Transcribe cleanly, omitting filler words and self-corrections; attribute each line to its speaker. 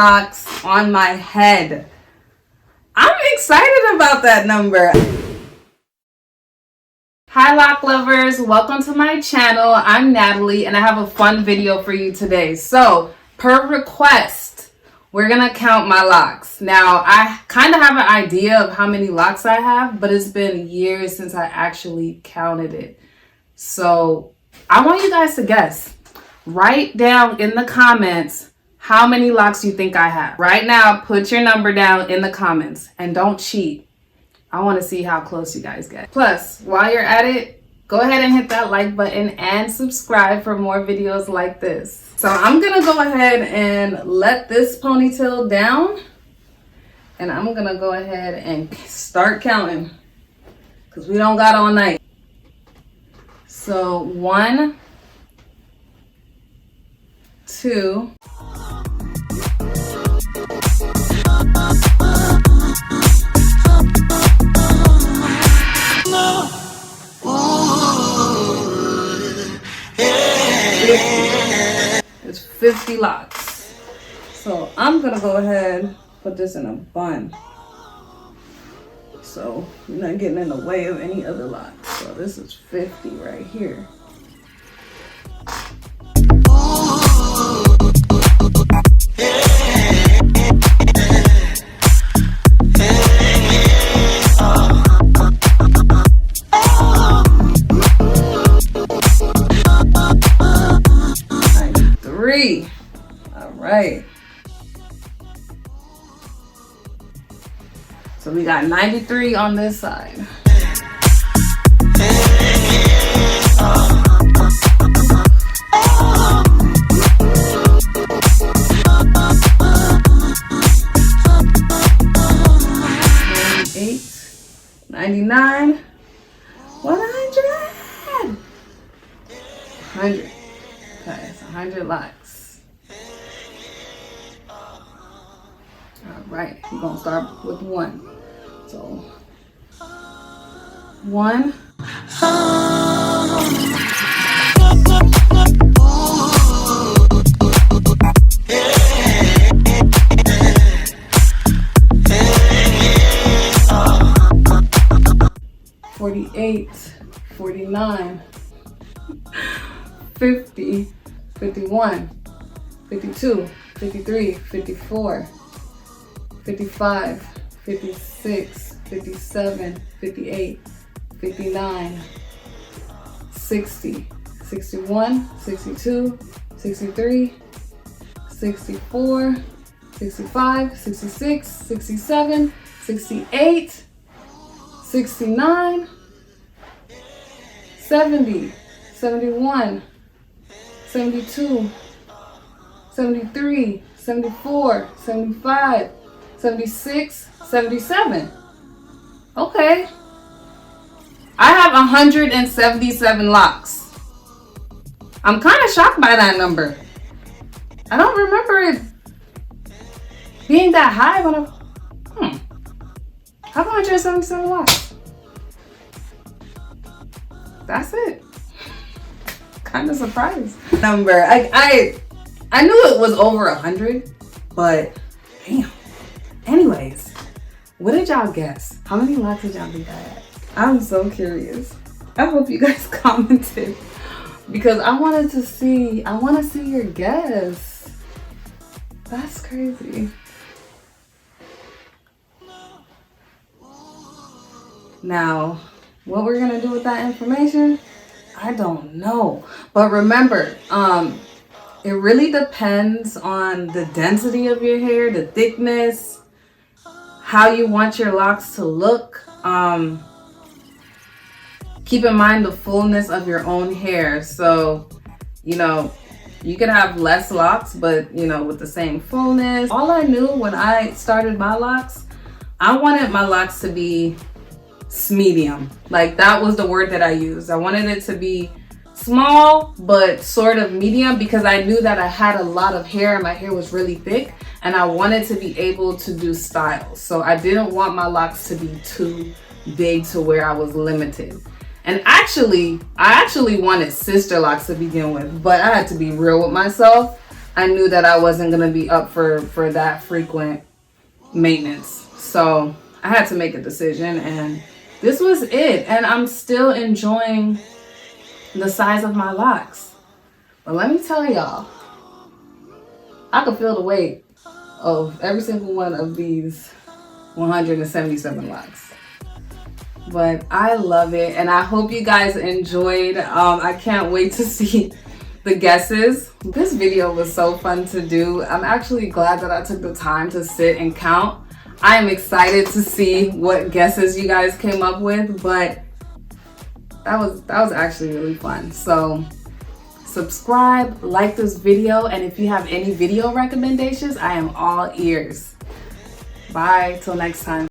Speaker 1: locks on my head. I'm excited about that number. Hi Loc lovers, welcome to my channel. I'm Natalie and I have a fun video for you today. So per request, we're gonna count my locks. Now I kind of have an idea of how many locks I have, but it's been years since I actually counted it. So I want you guys to guess. Write down in the comments how many locks you think I have. Right now, put your number down in the comments and don't cheat. I want to see how close you guys get. Plus, while you're at it, go ahead and hit that like button and subscribe for more videos like this. So I'm gonna go ahead and let this ponytail down and I'm gonna go ahead and start counting because we don't got all night. So 1, 2, 50 locks. So I'm gonna go ahead and put this in a bun so you're not getting in the way of any other locks. So this is 50 right here. All right. So we got 93 on this side. $98, $99, $100. 100. Okay, it's 100 locks. All right, we're gonna start with 1. So 1. $48, $49, $50, $51, $52, $53, $54, $55, $56, $57, $58, $59, $60, $61, $62, $63, $64, $65, $66, $67, $68, $69, $70, $71, $72, $73, $74, $75, $76, $77. Okay. I have 177 locks. I'm kind of shocked by that number. I don't remember it being that high, but I have 177 locks. That's it. Kind of surprised. Number. I knew it was over 100, but damn. Anyways, what did y'all guess? How many locks did y'all think I had? I'm so curious. I hope you guys commented because I want to see your guess. That's crazy. Now, what we're gonna do with that information, I don't know. But remember, it really depends on the density of your hair, the thickness, how you want your locks to look. Keep in mind the fullness of your own hair. So, you know, you could have less locks, but you know, with the same fullness. All I knew when I started my locks, I wanted my locks to be medium. Like that was the word that I used. I wanted it to be small but sort of medium because I knew that I had a lot of hair and my hair was really thick and I wanted to be able to do styles. So I didn't want my locks to be too big to where I was limited. And I actually wanted sister locks to begin with, but I had to be real with myself. I knew that I wasn't going to be up for that frequent maintenance. So I had to make a decision, and this was it. And I'm still enjoying the size of my locks. But let me tell y'all, I could feel the weight of every single one of these 177 locks. But I love it, and I hope you guys enjoyed. I can't wait to see the guesses. This video was so fun to do. I'm actually glad that I took the time to sit and count. I am excited to see what guesses you guys came up with, but that was actually really fun. So subscribe, like this video, and if you have any video recommendations, I am all ears. Bye till next time.